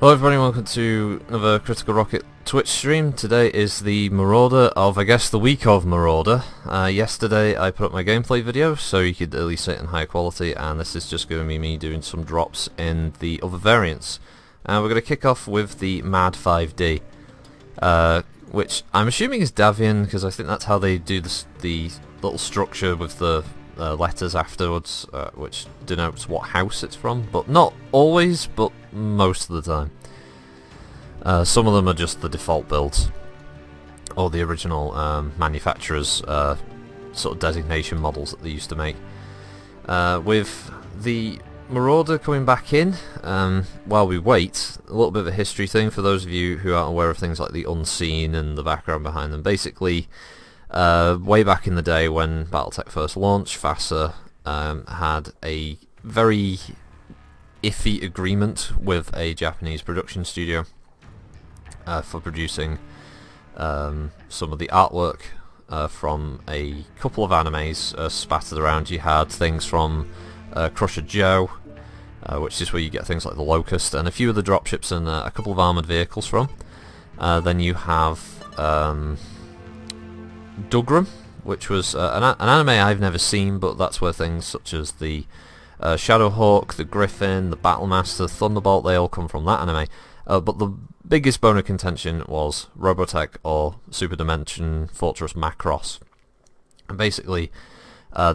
Hello everybody, welcome to another Critical Rocket Twitch stream. Today is the Marauder of, I guess, the week of Marauder. Yesterday I put up my gameplay video so you could at least see it in high quality, and this is just going to be me doing some drops in the other variants. We're going to kick off with the Mad 5D, which I'm assuming is Davian because I think that's how they do the little structure with the letters afterwards, which denotes what house it's from, but not always, but most of the time. Some of them are just the default builds, or the original manufacturer's sort of designation models that they used to make. With the Marauder coming back in, while we wait, a little bit of a history thing for those of you who aren't aware of things like the Unseen and the background behind them. Basically, way back in the day when BattleTech first launched, FASA had a very iffy agreement with a Japanese production studio for producing some of the artwork from a couple of animes spattered around. You had things from Crusher Joe, which is where you get things like the Locust, and a few of the dropships and a couple of armoured vehicles from. Then you have Dugram, which was an anime I've never seen, but that's where things such as the Shadowhawk, the Griffin, the Battlemaster, Thunderbolt, they all come from that anime. But the biggest bone of contention was Robotech or Super Dimension Fortress Macross. And basically,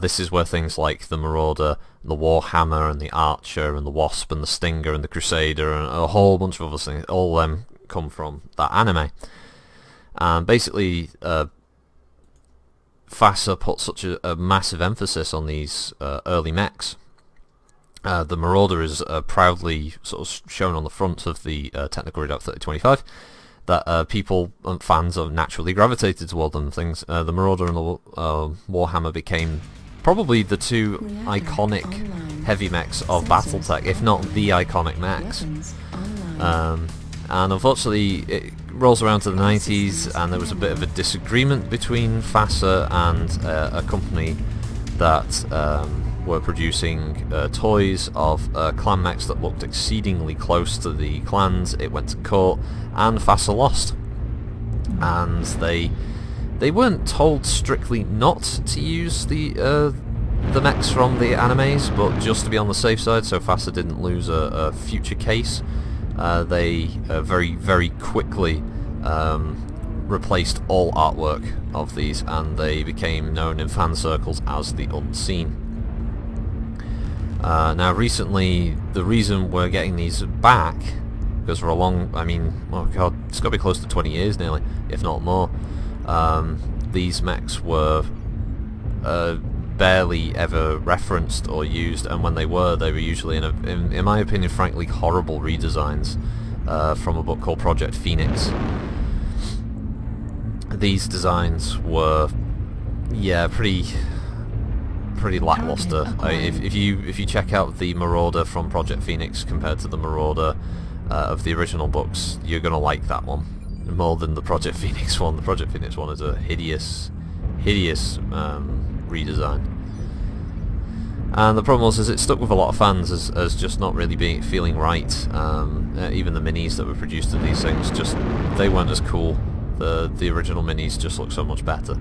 this is where things like the Marauder, the Warhammer, and the Archer, and the Wasp, and the Stinger, and the Crusader, and a whole bunch of other things, all them come from that anime. And basically, FASA put such a massive emphasis on these early mechs. The Marauder is proudly sort of shown on the front of the Technical Readout 3025 that people and fans have naturally gravitated toward them. The Marauder and the Warhammer became probably the two iconic heavy mechs of BattleTech, if not the iconic mechs. And unfortunately it rolls around to the 90s and there was a bit of a disagreement between FASA and a company that were producing toys of clan mechs that looked exceedingly close to the clans. It went to court and FASA lost, and they weren't told strictly not to use the mechs from the animes, but just to be on the safe side so FASA didn't lose a future case. They very, very quickly replaced all artwork of these, and they became known in fan circles as the Unseen. Now recently, the reason we're getting these back, because for a long, oh god, it's got to be close to 20 years nearly, if not more, these mechs were barely ever referenced or used, and when they were usually in my opinion, frankly, horrible redesigns from a book called Project Phoenix. These designs were, yeah, pretty lackluster. If you check out the Marauder from Project Phoenix compared to the Marauder of the original books, you're gonna like that one more than the Project Phoenix one. The Project Phoenix one is a hideous redesign, and the problem is it stuck with a lot of fans as just not really feeling right. Even the minis that were produced of these things, they weren't as cool. The original minis just look so much better.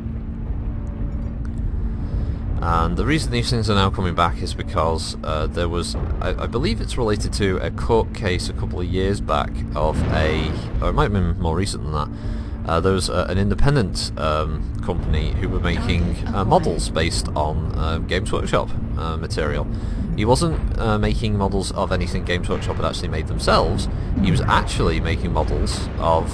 And the reason these things are now coming back is because there was, I believe it's related to a court case a couple of years back of or it might have been more recent than that. There was an independent company who were making models based on Games Workshop material. He wasn't making models of anything Games Workshop had actually made themselves. He was actually making models of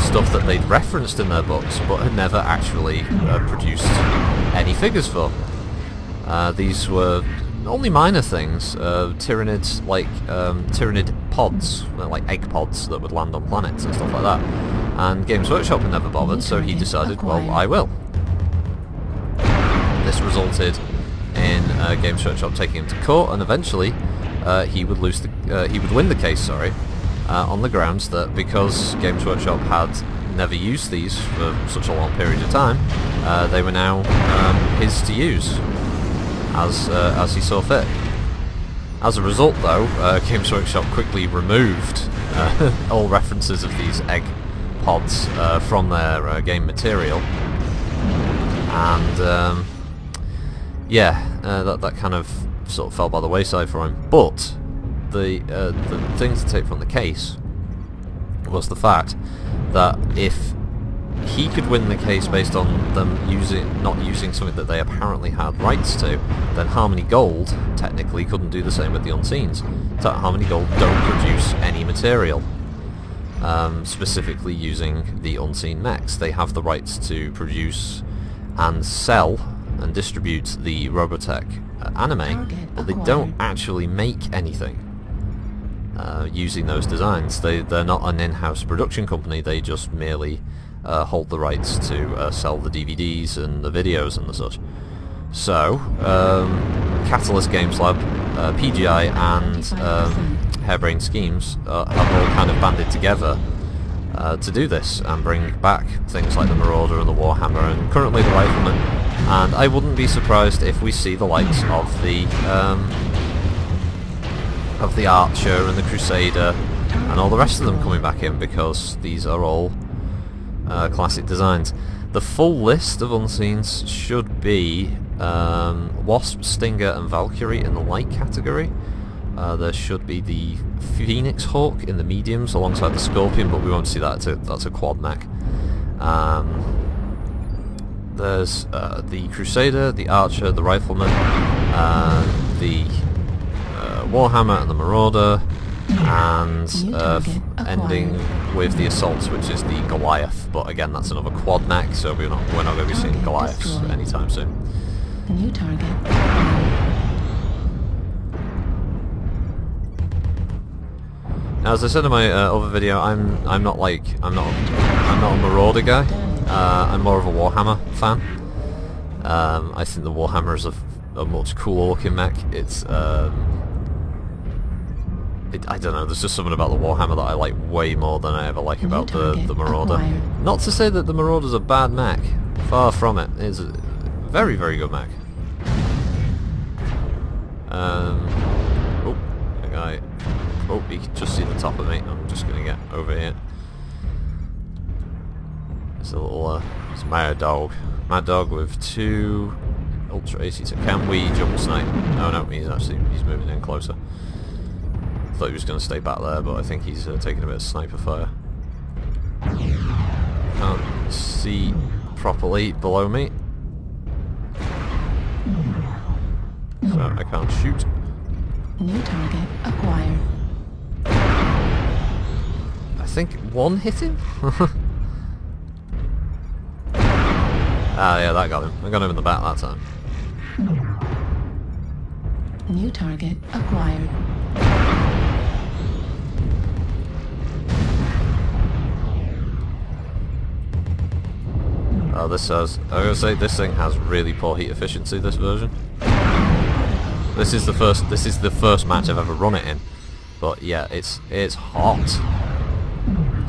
stuff that they'd referenced in their books but had never actually produced any figures for. These were only minor things, Tyranids, like Tyranid pods, like egg pods that would land on planets and stuff like that, and Games Workshop had never bothered, so he decided, well, I will. This resulted in Games Workshop taking him to court, and eventually he would win the case, on the grounds that because Games Workshop had never used these for such a long period of time, they were now his to use as he saw fit. As a result, though, Games Workshop quickly removed all references of these egg pods from their game material, and that kind of sort of fell by the wayside for him. But the thing to take from the case was the fact that if he could win the case based on them not using something that they apparently had rights to, then Harmony Gold technically couldn't do the same with the Unseens. So Harmony Gold don't produce any material specifically using the Unseen mechs. They have the rights to produce and sell and distribute the Robotech anime, but they don't actually make anything using those designs. They're not an in-house production company, they just merely hold the rights to sell the DVDs and the videos and the such. So, Catalyst Games Lab, PGI and Harebrained Schemes have all kind of banded together to do this and bring back things like the Marauder and the Warhammer and currently the Rifleman. And I wouldn't be surprised if we see the likes of the Archer and the Crusader and all the rest of them coming back in, because these are all classic designs. The full list of Unseens should be Wasp, Stinger and Valkyrie in the light category. There should be the Phoenix Hawk in the mediums alongside the Scorpion, but we won't see that. That's a quad mech. There's the Crusader, the Archer, the Rifleman, the Warhammer and the Marauder, and ending with the Assaults, which is the Goliath. But again, that's another quad mech, so we're not going to be seeing Goliaths anytime soon. New target. Now, as I said in my other video, I'm not a Marauder guy. I'm more of a Warhammer fan. I think the Warhammer is a much cooler looking mech. It's I don't know, there's just something about the Warhammer that I like way more than I ever like about the Marauder. Not to say that the Marauder's a bad mech, far from it. It's a very, very good mech. Oh, a guy. Oh, you can just see the top of me. I'm just gonna get over here. It's a little, it's Mad Dog with 2 Ultra AC. Can we jump snipe? No, he's moving in closer. Thought he was going to stay back there, but I think he's taking a bit of sniper fire. Can't see properly below me, so I can't shoot. New target acquired. I think one hit him. Yeah, that got him. I got him in the back that time. New target acquired. This has, I was gonna say, this thing has really poor heat efficiency, this version. This is the first match I've ever run it in, but yeah, it's hot.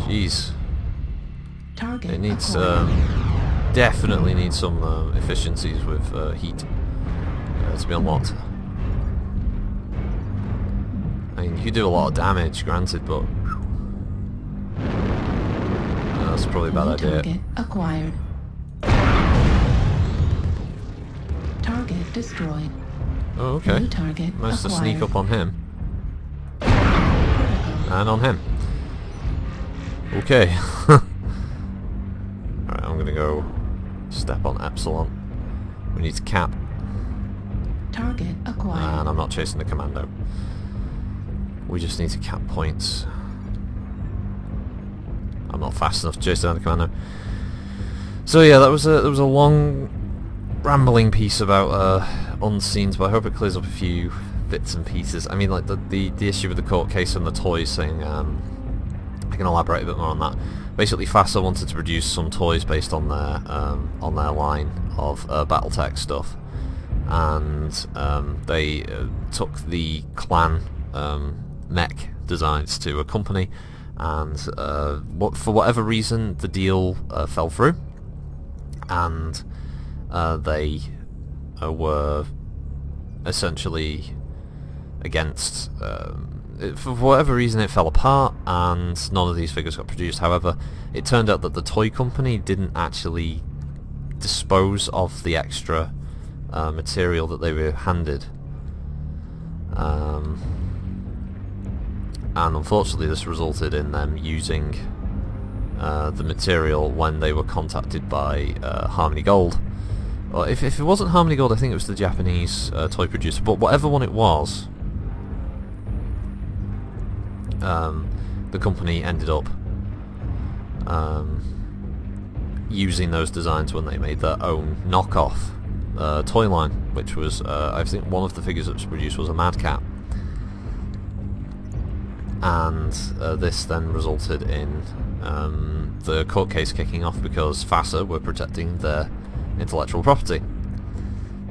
Jeez. It needs definitely needs some efficiencies with heat to be unlocked. I mean, you can do a lot of damage, granted, but that's probably a bad idea. Target acquired. Target destroyed. Oh, okay. New target Managed to acquired. sneak up on him. And on him. Okay. Alright, I'm gonna go step on Epsilon. We need to cap. Target acquired. And I'm not chasing the commando. We just need to cap points. I'm not fast enough to chase down the commando. So yeah, that was a long rambling piece about Unseens, but I hope it clears up a few bits and pieces. I mean, like the issue with the court case and the toys thing, I can elaborate a bit more on that. Basically, FASA wanted to produce some toys based on their line of BattleTech stuff, and they took the clan mech designs to a company, and for whatever reason the deal fell through, and they were essentially against. For whatever reason it fell apart and none of these figures got produced. However, it turned out that the toy company didn't actually dispose of the extra material that they were handed. And unfortunately this resulted in them using the material when they were contacted by Harmony Gold. Well, if it wasn't Harmony Gold, I think it was the Japanese toy producer, but whatever one it was, the company ended up using those designs when they made their own knockoff toy line, which was, I think one of the figures that was produced was a Mad Cat. And this then resulted in the court case kicking off because FASA were protecting their intellectual property.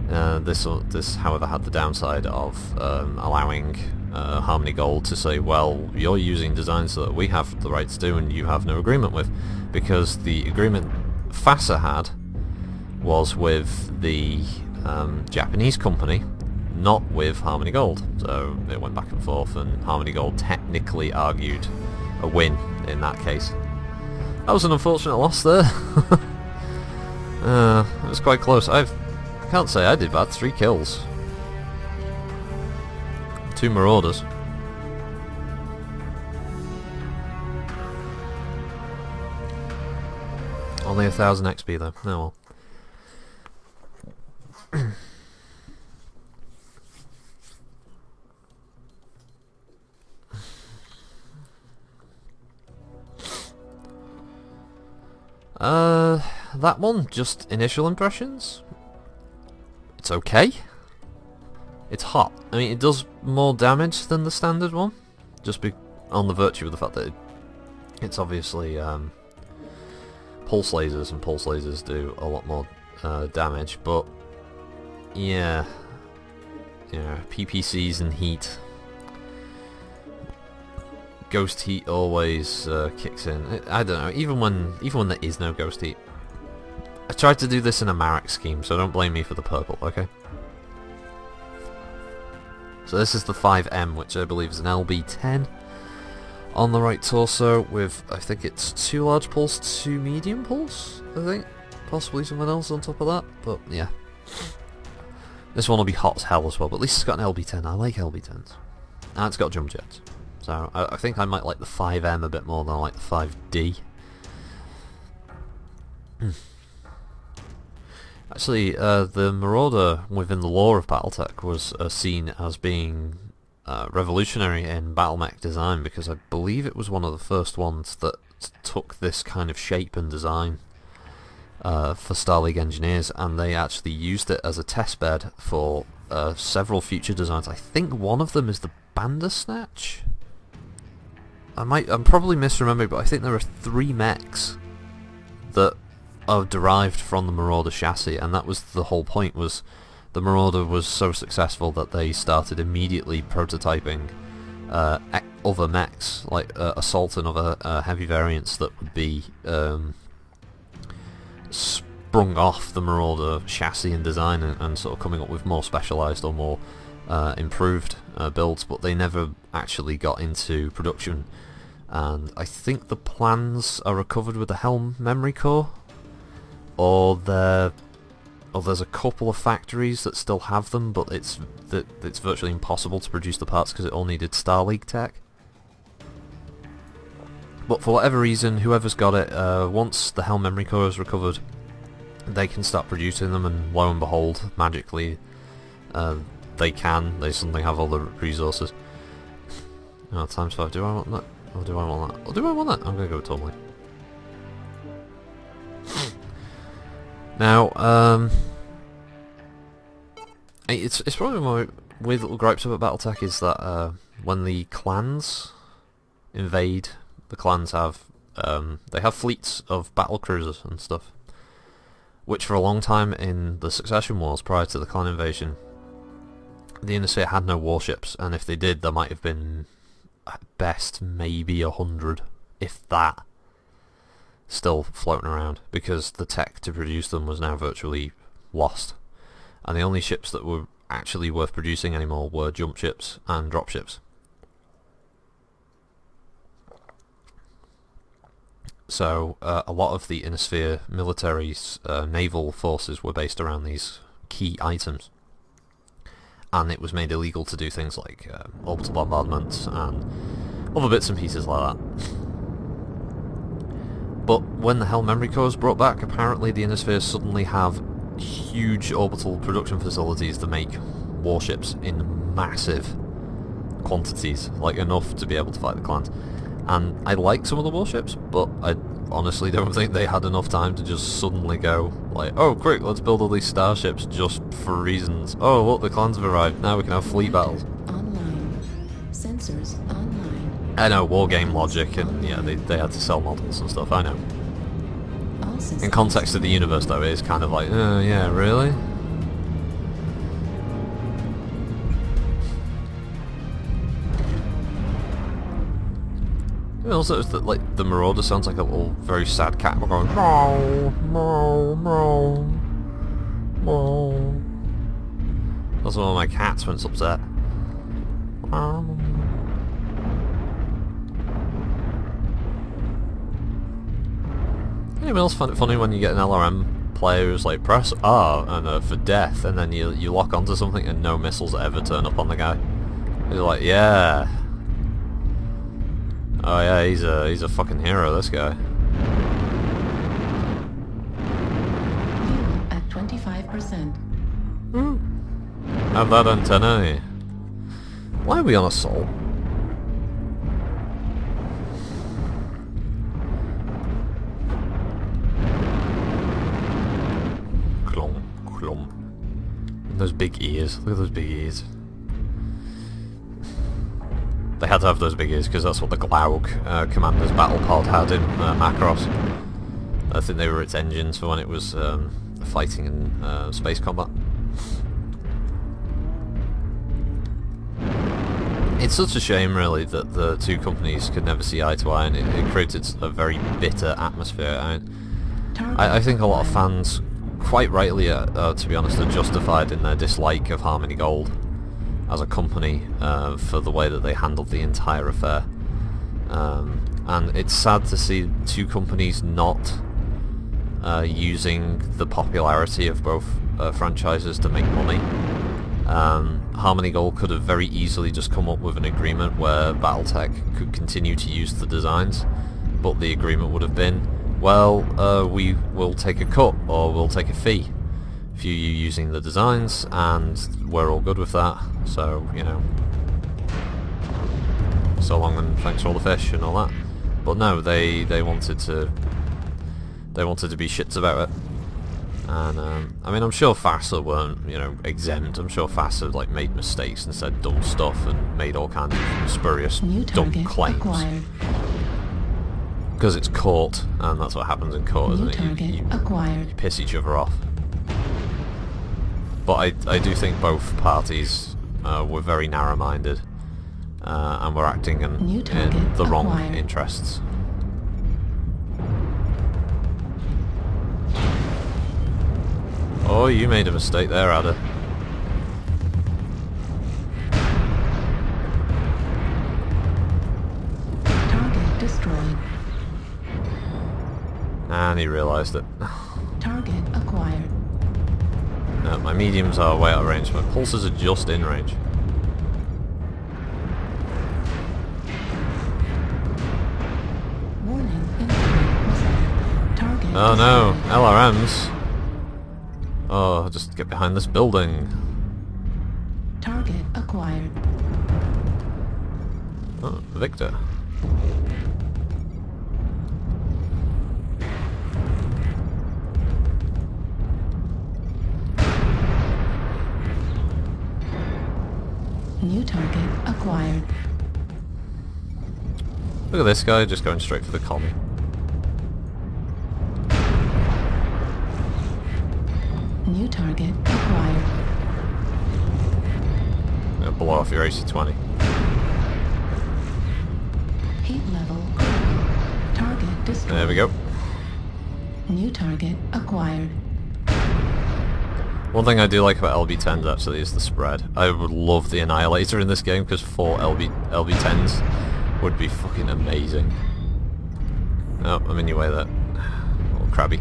This, however, had the downside of allowing Harmony Gold to say, well, you're using designs that we have the right to do and you have no agreement with, because the agreement FASA had was with the Japanese company, not with Harmony Gold. So it went back and forth, and Harmony Gold technically argued a win in that case. That was an unfortunate loss there. It was quite close. I can't say I did bad. 3 kills. 2 Marauders. Only 1,000 XP though. Oh well. That one, just initial impressions. It's okay. It's hot. I mean, it does more damage than the standard one, just on the virtue of the fact that it's obviously pulse lasers, and pulse lasers do a lot more damage. But yeah, PPCs and heat. Ghost heat always kicks in. I don't know. Even when there is no ghost heat. I tried to do this in a Marek scheme, so don't blame me for the purple, okay? So this is the 5M, which I believe is an LB10 on the right torso with, I think it's 2 large pulse, 2 medium pulse, I think. Possibly someone else on top of that, but yeah. This one will be hot as hell as well, but at least it's got an LB10. I like LB10s. And it's got jump jets. So I think I might like the 5M a bit more than I like the 5D. Actually, the Marauder within the lore of BattleTech was seen as being revolutionary in battle mech design, because I believe it was one of the first ones that took this kind of shape and design for Star League engineers, and they actually used it as a testbed for several future designs. I think one of them is the Bandersnatch. I'm probably misremembering, but I think there are 3 mechs that are derived from the Marauder chassis, and that was the whole point. Was the Marauder was so successful that they started immediately prototyping other mechs, like Assault and other heavy variants that would be sprung off the Marauder chassis and design, and sort of coming up with more specialised or more improved builds, but they never actually got into production. And I think the plans are recovered with the Helm memory core, or there's a couple of factories that still have them, but it's virtually impossible to produce the parts because it all needed Star League tech. But for whatever reason, whoever's got it, once the Helm memory core is recovered, they can start producing them, and lo and behold, magically, they suddenly have all the resources. Oh, times 5. Do I want that? Or do I want that? Or do I want that? I'm gonna go with Tomley. Now, it's probably my weird little gripes about BattleTech is that when the clans invade, the clans have they have fleets of battle cruisers and stuff, which for a long time in the Succession Wars prior to the clan invasion, the Inner Sphere had no warships, and if they did, there might have been at best maybe 100, if that, still floating around, because the tech to produce them was now virtually lost, and the only ships that were actually worth producing anymore were jump ships and drop ships. So a lot of the Inner military's naval forces were based around these key items, and it was made illegal to do things like orbital bombardments and other bits and pieces like that. But when the Hell Memory Core was brought back, apparently the Inner suddenly have huge orbital production facilities to make warships in massive quantities, like enough to be able to fight the clans. And I like some of the warships, but I honestly don't think they had enough time to just suddenly go like, oh quick, let's build all these starships just for reasons. Oh look, the clans have arrived, now we can have fleet battles. Online. Sensors online. I know, war game logic, and yeah, they had to sell models and stuff, I know. In context of the universe though, it is kind of like, yeah, really? Also, it's that, like, the Marauder sounds like a little very sad cat going meow, meow, meow, meow. That's one of my cats when it's upset. Anyone else find it funny when you get an LRM player who's like, press R and for death, and then you lock onto something and no missiles ever turn up on the guy? You're like, yeah. Oh yeah, he's a fucking hero, this guy. Fuel at 25%. Have that antenna. Why are we on a Sol? Clom, clom. Those big ears. Look at those big ears. They had to have those big ears because that's what the Glaug commander's battle pod had in Macross. I think they were its engines for when it was fighting in space combat. It's such a shame, really, that the two companies could never see eye to eye, and it created a very bitter atmosphere. I think a lot of fans, quite rightly, to be honest, are justified in their dislike of Harmony Gold as a company for the way that they handled the entire affair. And it's sad to see two companies not using the popularity of both franchises to make money. Harmony Gold could have very easily just come up with an agreement where BattleTech could continue to use the designs, but the agreement would have been, well, we will take a cut, or we'll take a fee for you using the designs, and we're all good with that, so, you know, so long and thanks for all the fish and all that. But no, they wanted to be shits about it. And I mean, I'm sure FASA weren't, you know, exempt. I'm sure FASA like made mistakes and said dumb stuff and made all kinds of spurious, dumb claims. Because it's court, and that's what happens in court, isn't it? You piss each other off. But I do think both parties were very narrow-minded and were acting in the wrong interests. Oh, you made a mistake there, Ada. Target destroyed. And he realised it. Target acquired. No, my mediums are way out of range. My pulses are just in range. Warning. Incoming missile. Target Oh no, destroyed. LRMs. Oh, just get behind this building. Target acquired. Oh, Victor. New target acquired. Look at this guy just going straight for the commie. New target acquired. Gonna blow off your AC-20. Heat level critical. Target destroyed. There we go. New target acquired. One thing I do like about LB10s actually is the spread. I would love the Annihilator in this game because 4 LB10s would be fucking amazing. Oh, I'm in your way there. Little crabby.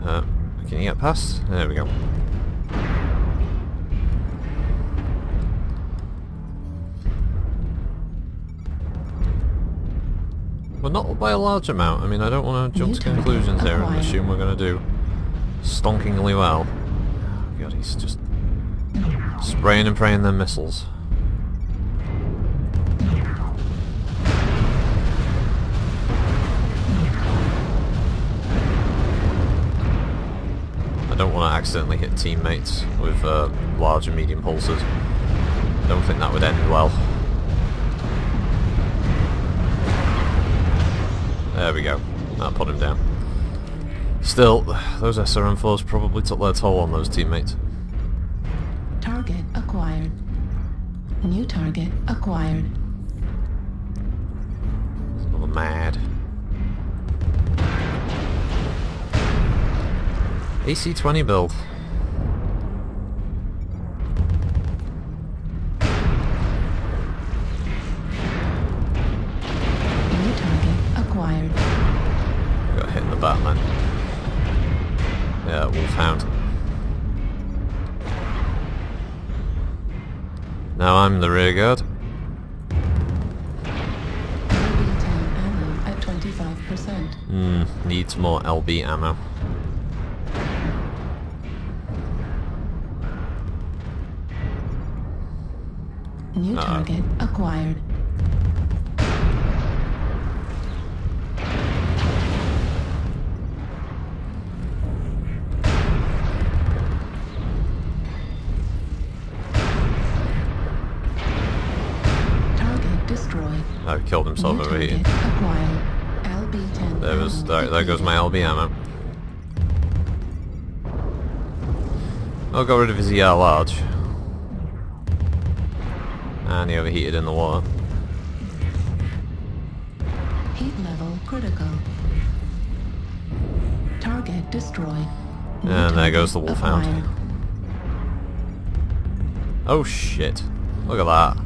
Can you get past? There we go. But not by a large amount. I mean, I don't want to jump to conclusions here and assume we're going to do stonkingly well. Oh god, he's just spraying and praying them missiles. I don't want to accidentally hit teammates with large and medium pulsers. I don't think that would end well. There we go. That put him down. Still, those SRM4s probably took their toll on those teammates. Target acquired. New target acquired. A little mad. AC-20 build. New target acquired. Got hit in the back, man. Yeah, Wolfhound. Now I'm the rear guard. LB10 ammo at 25%. Needs more LB ammo. New target acquired. Target destroyed. Oh, he killed himself New over here. target acquired. LB10 There goes my LB ammo. I'll got rid of his ER large. And he overheated in the water. Heat level critical. Target destroyed. New And there goes the target Wolfhound. acquired. Oh shit. Look at that.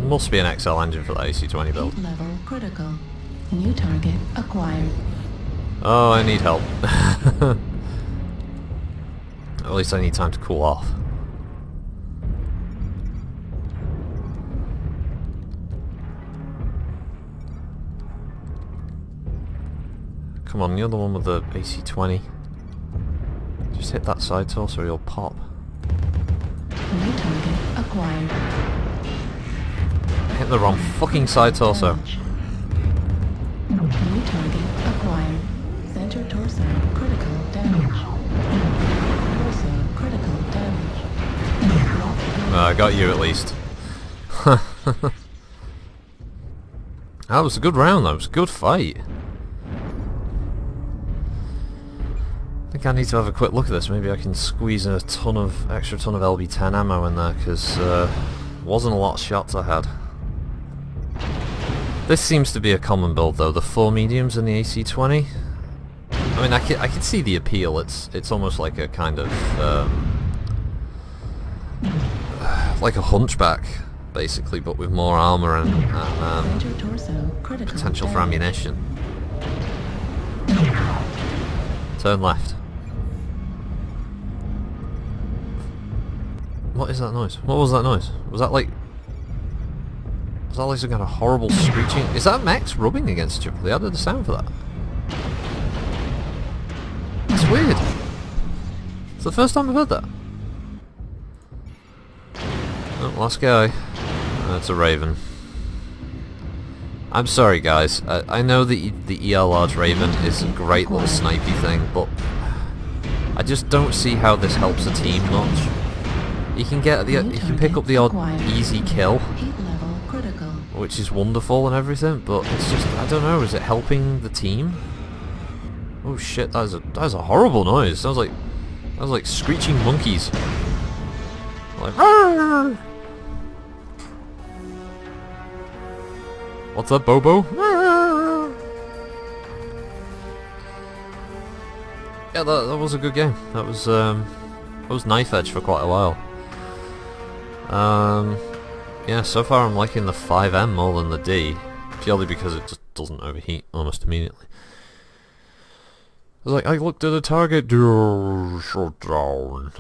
Must be an XL engine for the AC-20 build. Heat level critical. New target acquired. Oh, I need help. At least I need time to cool off. Come on, you're the one with the AC-20. Just hit that side torso or you'll pop. New target acquired. I hit the wrong fucking side torso. Damage. New target acquired. Center torso critical damage. Torso critical damage. I got you at least. That was a good round though, it was a good fight. I think I need to have a quick look at this. Maybe I can squeeze in a extra ton of LB10 ammo in there, because wasn't a lot of shots I had. This seems to be a common build though, the 4 mediums and the AC-20. I mean, I can see the appeal. It's almost like a kind of like a hunchback, basically, but with more armor and Center torso critical potential for damage. ammunition. Turn left. What is that noise? What was that noise? Was that like some kind of horrible screeching? Is that mechs rubbing against each other? They added a sound for that. That's weird. It's the first time I've heard that. Oh, last guy. That's a Raven. I'm sorry guys, I know that the ER large Raven is a great little snipey thing, but I just don't see how this helps a team much. You can pick up the odd easy kill, Heat level critical. which is wonderful and everything, but it's just, I don't know, is it helping the team? Oh shit, that is a horrible noise. Sounds like screeching monkeys. Like, "Arr!" What's up, Bobo? Yeah, that was a good game. That was knife edge for quite a while. Yeah, so far I'm liking the 5M more than the D, purely because it just doesn't overheat almost immediately. I was like, I looked at the target, shut down.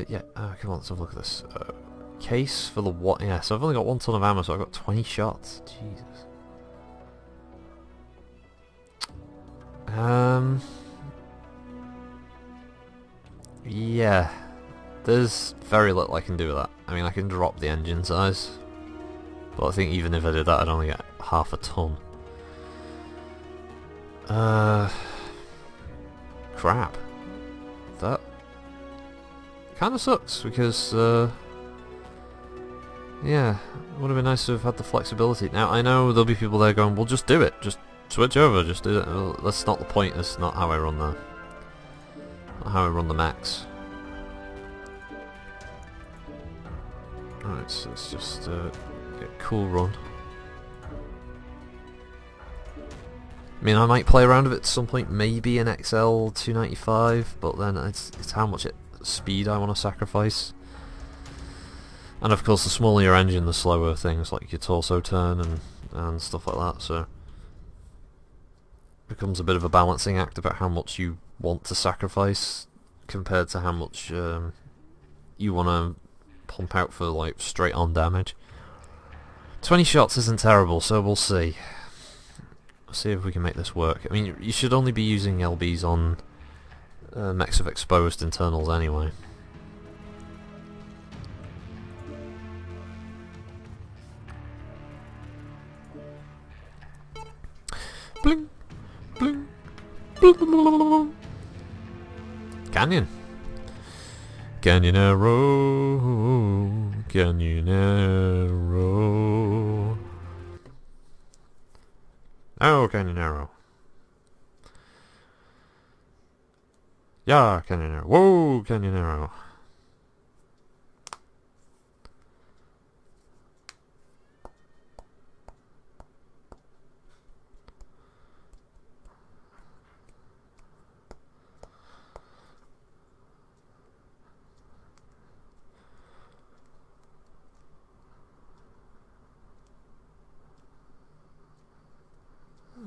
Yeah, come on, let's have a look at this. Case for the what? Yeah, so I've only got 1 ton of ammo, so I've got 20 shots. Jesus. Yeah, there's very little I can do with that. I mean, I can drop the engine size, but I think even if I did that, I'd only get half a ton. Crap. That kind of sucks because, yeah, it would have been nice to have had the flexibility. Now, I know there'll be people there going, well, just do it, just switch over, just do it. Well, that's not the point, that's not how I run the mechs. Alright, so let's just get a cool run. I mean, I might play around with it at some point, maybe an XL 295, but then it's how much speed I want to sacrifice. And of course, the smaller your engine, the slower things like your torso turn and stuff like that, so it becomes a bit of a balancing act about how much you want to sacrifice compared to how much you want to pump out for like straight on damage. 20 shots isn't terrible, so we'll see. See if we can make this work. I mean, you should only be using LBs on mechs of exposed internals anyway. Bling, bling, bling, bling, bling, bling. Canyon. Canyon arrow, canyon arrow. Oh, canyon arrow. Yeah, canyon arrow. Whoa, canyon arrow.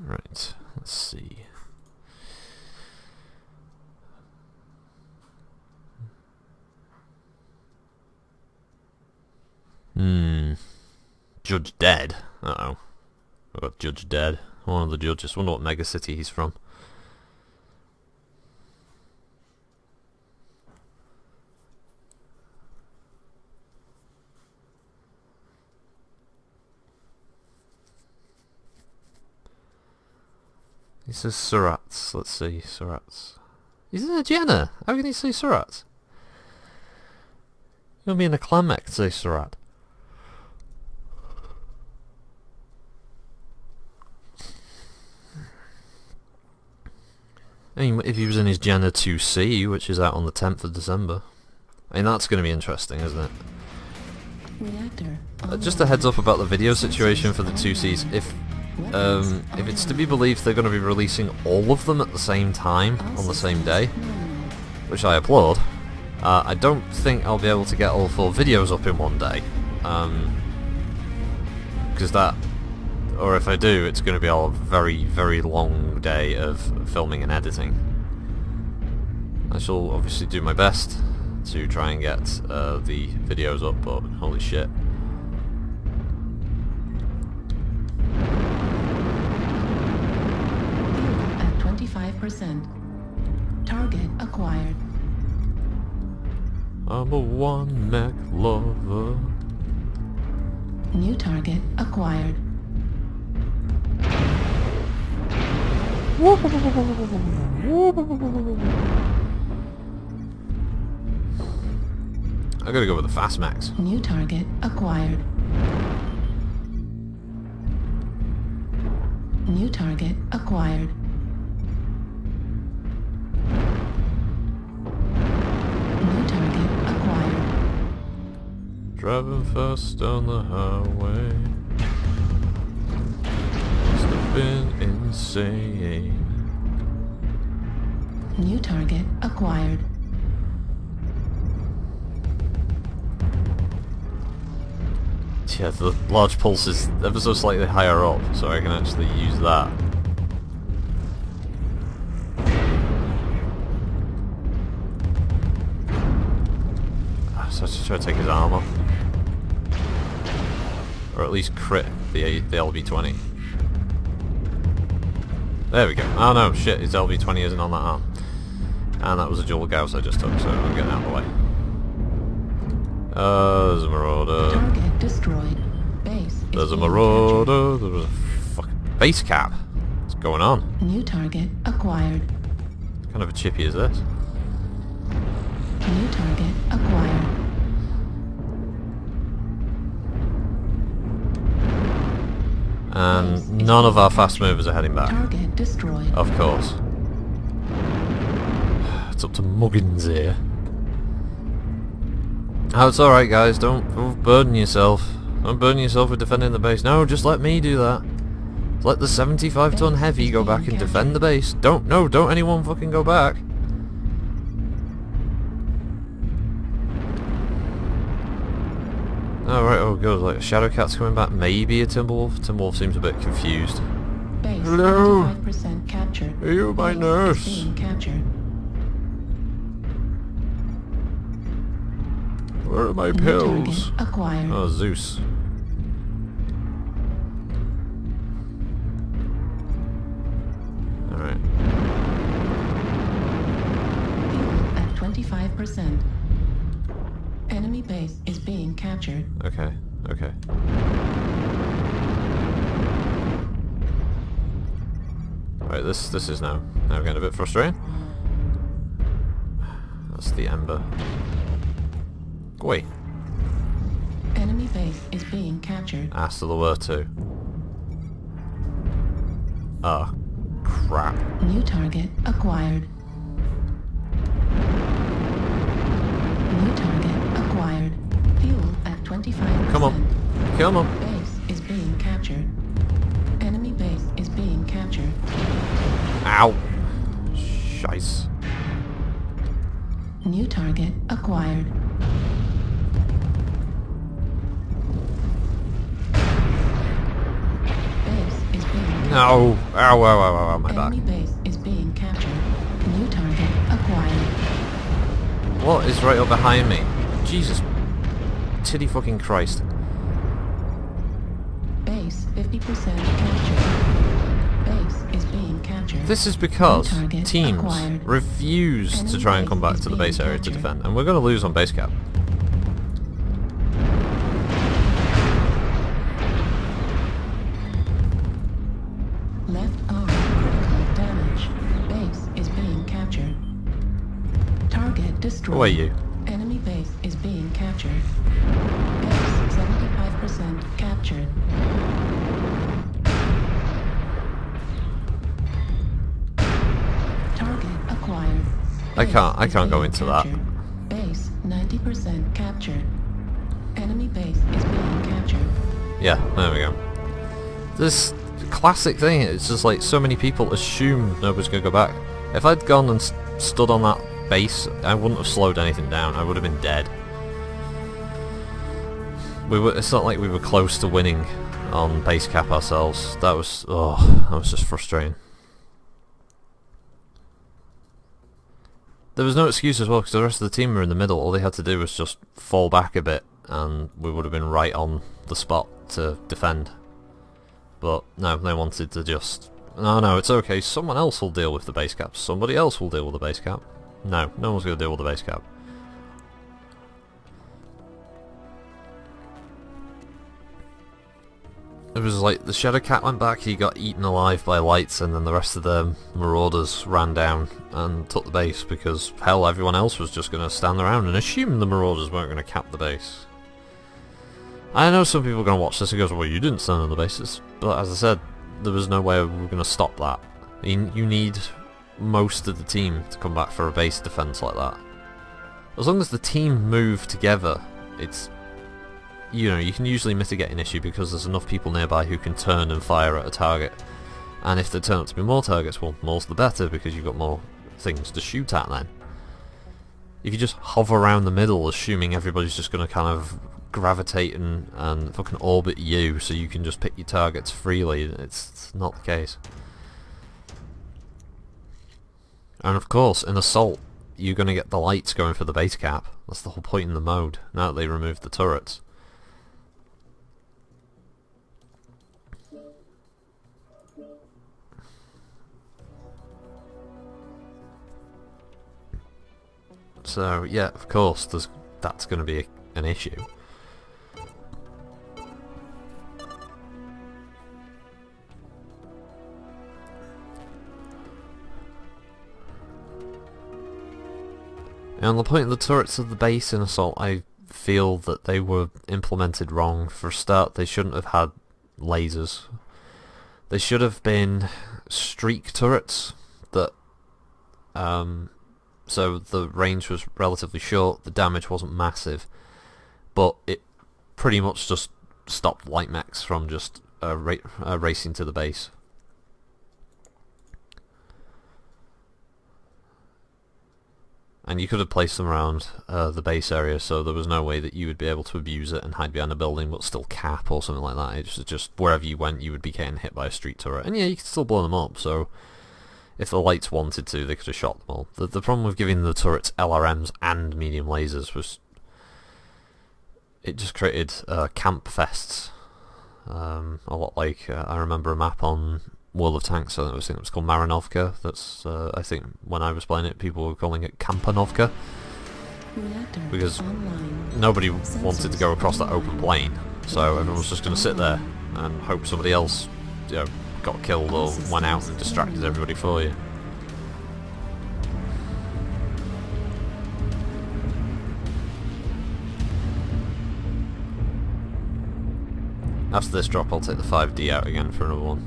Right, let's see. Judge dead. Uh-oh. I've got Judge dead. One of the judges. Wonder what mega city he's from. He says Surats. Let's see, Surats. He's in a Jenna. How can he say Surats? He'll be in a clan mech to say Surat. I mean, if he was in his Jenna 2C, which is out on the 10th of December. I mean, that's going to be interesting, isn't it? Reactor. Just a heads up about the video situation for the 2Cs. If it's to be believed they're going to be releasing all of them at the same time, on the same day, which I applaud, I don't think I'll be able to get all 4 videos up in one day. Because that, or if I do, it's going to be a very, very long day of filming and editing. I shall obviously do my best to try and get the videos up, but holy shit. At 25%. Target acquired. I'm a one mech lover. New target acquired. I gotta go with the fast max. New target acquired. New target acquired. New target acquired. Driving fast down the highway. Must have been in insane. New target acquired. Yeah, the large pulse is ever so slightly higher up, so I can actually use that. So I should try to take his arm off. Or at least crit the LB-20. There we go. Oh no, shit, his LB-20 isn't on that arm. And that was a dual Gauss I just took, so I'm getting out of the way. There's a Marauder. Target destroyed. Base. There's a Marauder. There's a fucking base cap. What's going on? New target acquired. What kind of a chippy is this? New target acquired. And none of our fast movers are heading back. Target destroyed. Of course. It's up to Muggins here. Oh, it's alright guys, don't burden yourself. Don't burden yourself with defending the base. No, just let me do that. Let the 75-ton heavy go back and defend the base. Don't anyone fucking go back. Oh right, oh good, like a Shadowcat's coming back, maybe a Timberwolf. Timberwolf seems a bit confused. Base. Hello? 95% captured. Are you my Base nurse? is being captured. Where are my New pills? target acquired. Oh, Zeus. Alright. Fuel at 25%. Enemy base is being captured. Okay, okay. Right, this is now getting a bit frustrating. That's the Ember. Go away. Enemy base is being captured. Ah, still there were two. Oh, crap. New target acquired. New target acquired. Fuel at 25%. Come on. Come on. Base is being captured. Enemy base is being captured. Ow. Shice. New target acquired. Base is being captured. No. Ow, ow, ow, ow, my back. Enemy base is being captured. New target acquired. What is right up behind me? Jesus. Titty fucking Christ. Base 50% captured. Base is being captured. This is because New target teams acquired. refuse to Enemy try and base come back is to the being base area to captured. defend, and we're going to lose on base cap. Left arm critical damage. Base is being captured. Target destroyed. Who are you? Enemy base is being captured. Base 75% captured. Target acquired. I can't Base is go being into that. captured. Base 90% captured. Enemy base is being captured. Yeah, there we go. This classic thing, it's just like so many people assume nobody's going to go back. If I'd gone and stood on that base, I wouldn't have slowed anything down. I would have been dead. It's not like we were close to winning on base cap ourselves. That was just frustrating. There was no excuse as well because the rest of the team were in the middle. All they had to do was just fall back a bit and we would have been right on the spot to defend. But no, they wanted to just... No, it's okay. Someone else will deal with the base cap. Somebody else will deal with the base cap. No one's going to deal with the base cap. It was like the Shadowcat went back, he got eaten alive by lights, and then the rest of the Marauders ran down and took the base because, hell, everyone else was just going to stand around and assume the Marauders weren't going to cap the base. I know some people are going to watch this and go, well, you didn't stand on the bases, but as I said, there was no way we were going to stop that. You need most of the team to come back for a base defense like that. As long as the team move together, it's... You know, you can usually mitigate an issue because there's enough people nearby who can turn and fire at a target. And if there turn out to be more targets, well, more's the better, because you've got more things to shoot at then. If you just hover around the middle, assuming everybody's just going to kind of gravitate and fucking orbit you, so you can just pick your targets freely, it's not the case. And of course, in Assault, you're going to get the lights going for the base cap. That's the whole point in the mode, now that they removed the turrets. So yeah, of course, that's going to be an issue. And on the point of the turrets of the base in Assault, I feel that they were implemented wrong. For a start, they shouldn't have had lasers. They should have been streak turrets that so the range was relatively short, the damage wasn't massive, but it pretty much just stopped light mechs from just racing to the base. And you could have placed them around the base area, so there was no way that you would be able to abuse it and hide behind a building but still cap or something like that. It's just wherever you went you would be getting hit by a street turret. And yeah, you could still blow them up, so if the lights wanted to, they could have shot them all. The problem with giving the turrets LRMs and medium lasers was it just created camp fests. A lot like, I remember a map on World of Tanks, I think it was called Marinovka. That's, I think when I was playing it, people were calling it Kampanovka. Because nobody wanted to go across that open plain, so everyone was just going to sit there and hope somebody else, you know, got killed or went out and distracted everybody for you. After this drop, I'll take the 5D out again for another one.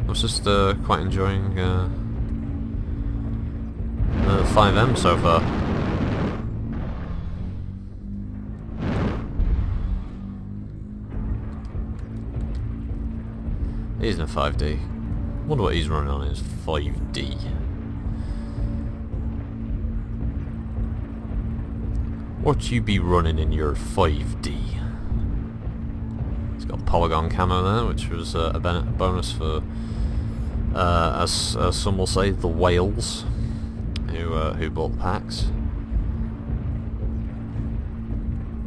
I was just quite enjoying the 5M so far. He's in a 5D. Wonder what he's running on his 5D. What you be running in your 5D? It's got polygon camo there, which was a bonus for, as some will say, the whales who bought the packs.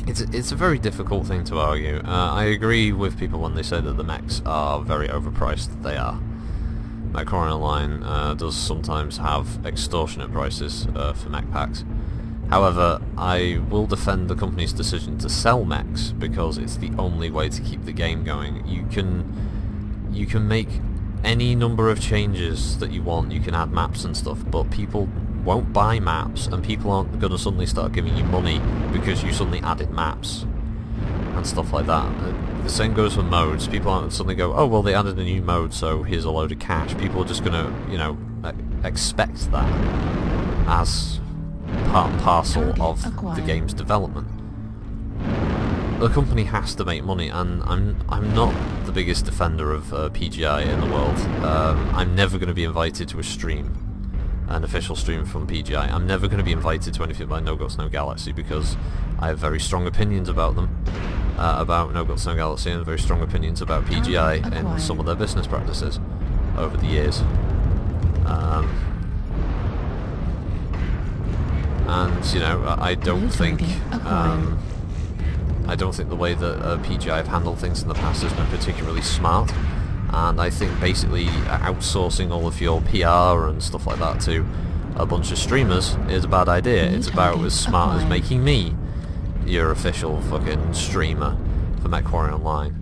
It's a very difficult thing to argue. I agree with people when they say that the mechs are very overpriced. They are. MechWarrior Online does sometimes have extortionate prices for mech packs. However, I will defend the company's decision to sell mechs because it's the only way to keep the game going. You can make any number of changes that you want, you can add maps and stuff, but people won't buy maps, and people aren't going to suddenly start giving you money because you suddenly added maps and stuff like that. The same goes for modes. People aren't suddenly go, oh well, they added a new mode, so here's a load of cash. People are just going to, you know, expect that as part and parcel of the game's development. The company has to make money, and I'm not the biggest defender of PGI in the world. I'm never going to be invited to a stream, an official stream from PGI. I'm never going to be invited to anything by No Guts No Galaxy because I have very strong opinions about them, about No Guts No Galaxy, and very strong opinions about PGI and some of their business practices over the years. And you know, I don't think the way that PGI have handled things in the past has been particularly smart, and I think basically outsourcing all of your PR and stuff like that to a bunch of streamers is a bad idea. It's about as smart as making me your official fucking streamer for MechWarrior Online.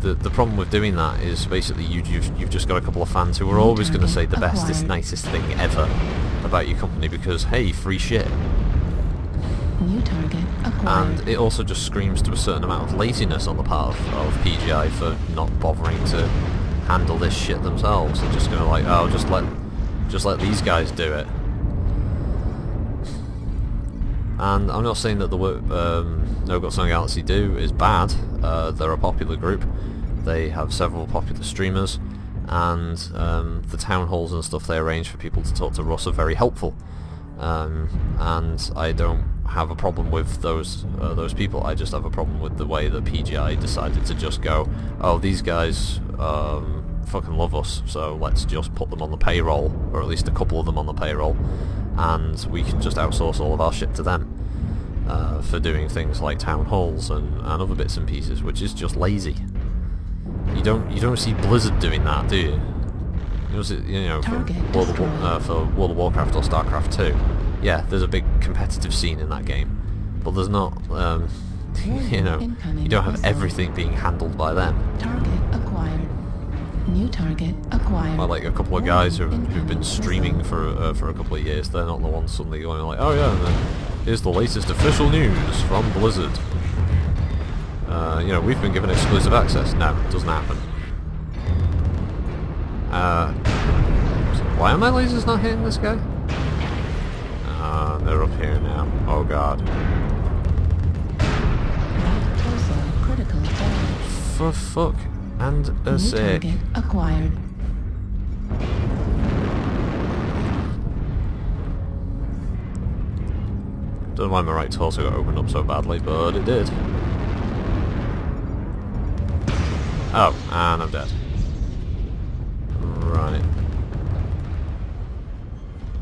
The problem with doing that is basically you've just got a couple of fans who are always going to say the bestest, nicest thing ever about your company because, hey, free shit. New target acquired. And it also just screams to a certain amount of laziness on the part of PGI for not bothering to handle this shit themselves. They're just going to like, oh, just let these guys do it. And I'm not saying that the work No Got Something Galaxy do is bad. They're a popular group. They have several popular streamers, and the town halls and stuff they arrange for people to talk to Russ are very helpful. And I don't have a problem with those people. I just have a problem with the way that PGI decided to just go, oh, these guys fucking love us, so let's just put them on the payroll, or at least a couple of them on the payroll, and we can just outsource all of our shit to them for doing things like town halls and other bits and pieces, which is just lazy. You don't see Blizzard doing that, do you? You know, for World of Warcraft or StarCraft 2. Yeah, there's a big competitive scene in that game, but there's not, you know, you don't have everything being handled by them. Target acquired. New target acquired. Well, like a couple of guys who've been streaming for a couple of years, they're not the ones suddenly going like, oh yeah, and then here's the latest official news from Blizzard. You know, we've been given exclusive access. No, it doesn't happen. Why are my lasers not hitting this guy? They're up here now. Oh god. For fuck and a sake. Target acquired. Don't know why my right torso got opened up so badly, but it did. Oh, and I'm dead. Right.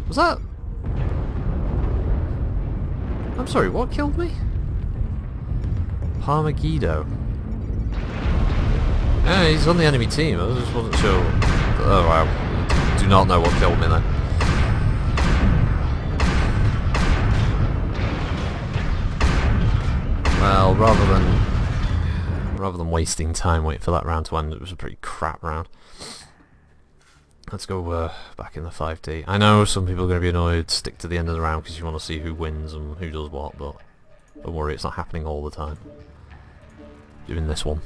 Was that... I'm sorry, what killed me? Parmageddon. Yeah, he's on the enemy team, I just wasn't sure. Oh wow. Do not know what killed me then. Well, rather than wasting time waiting for that round to end, it was a pretty crap round. Let's go back in the 5D. I know some people are going to be annoyed, stick to the end of the round because you want to see who wins and who does what, but don't worry, it's not happening all the time. Even this one.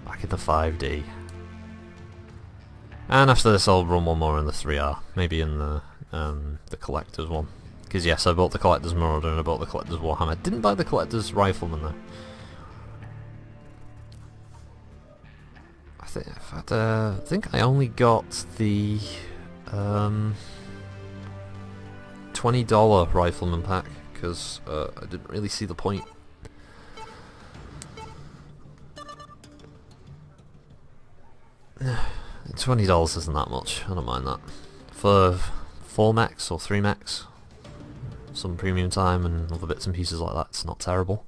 Back in the 5D. And after this I'll run one more in the 3R, maybe in the Collector's one. Because yes, I bought the Collector's Marauder and I bought the Collector's Warhammer. Didn't buy the Collector's Rifleman though. I think I only got the $20 Rifleman pack because I didn't really see the point. $20 isn't that much, I don't mind that. For 4 mechs or 3 mechs, some premium time and other bits and pieces like that, it's not terrible.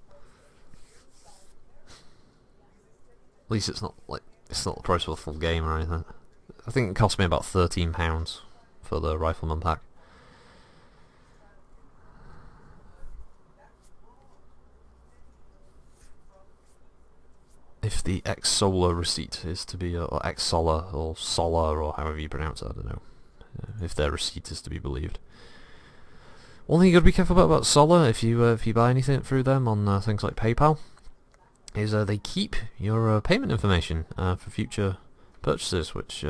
At least it's not like, it's not the price of a full game or anything. I think it cost me about £13 for the Rifleman pack. If the ex-solar receipt is to be, or ex-solar, or solar, or however you pronounce it, I don't know. If their receipt is to be believed. One thing you got to be careful about solar, if you buy anything through them on things like PayPal, is they keep your payment information for future purchases, which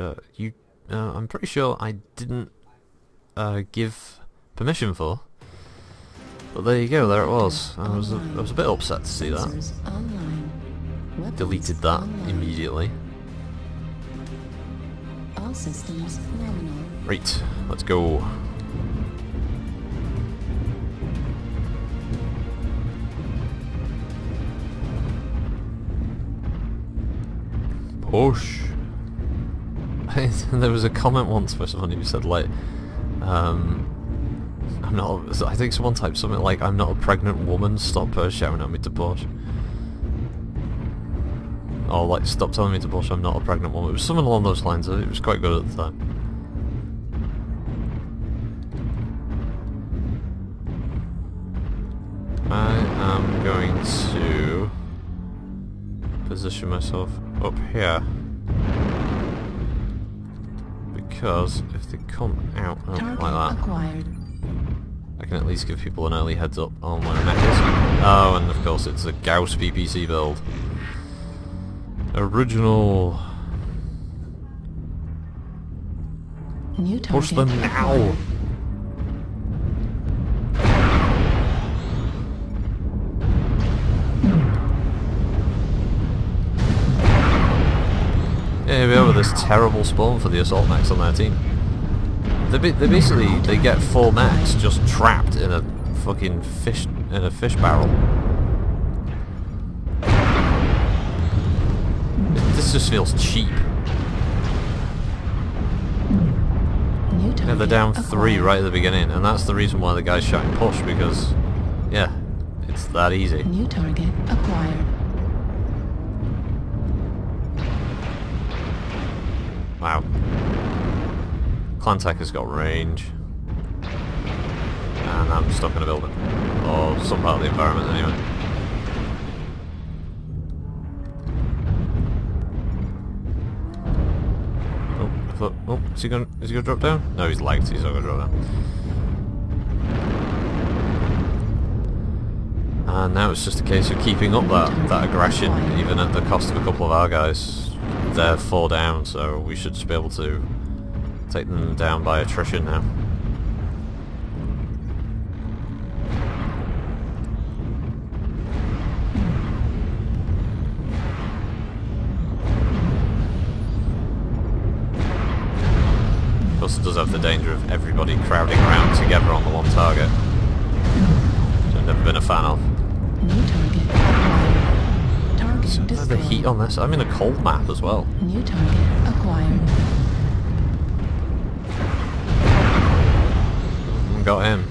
I'm pretty sure I didn't give permission for. But there you go, there it was. I was a bit upset to see that. Deleted that immediately. All systems nominal. Right, let's go. Push. There was a comment once where someone who said like, I'm not. I think someone typed something like, "I'm not a pregnant woman. Stop shouting at me to push." Or like, "Stop telling me to push. I'm not a pregnant woman." It was something along those lines. It was quite good at the time. I am going to position myself up here, because if they come out like that, acquired. I can at least give people an early heads up on where mech is. Oh, and of course it's a Gauss PPC build. Original. New target Push them now! acquired. Yeah, here we are with this terrible spawn for the assault mechs on their team. They basically they get 4 mechs just trapped in a fucking fish barrel. This just feels cheap. Yeah, they're down 3 right at the beginning, and that's the reason why the guy's shouting push, because yeah, it's that easy. New target acquired. Wow. Clan Tech has got range. And I'm stuck in a building. Or some part of the environment anyway. Oh, I thought, oh, is he gonna drop down? No, he's lagged, he's not gonna drop down. And now it's just a case of keeping up that aggression, even at the cost of a couple of our guys. They're 4 down, so we should just be able to take them down by attrition now. Of course, it does have the danger of everybody crowding around together on the one target, which I've never been a fan of. New target acquired. Target So destroyed. the heat on this. I'm in a cold map as well. New target acquired. Got him.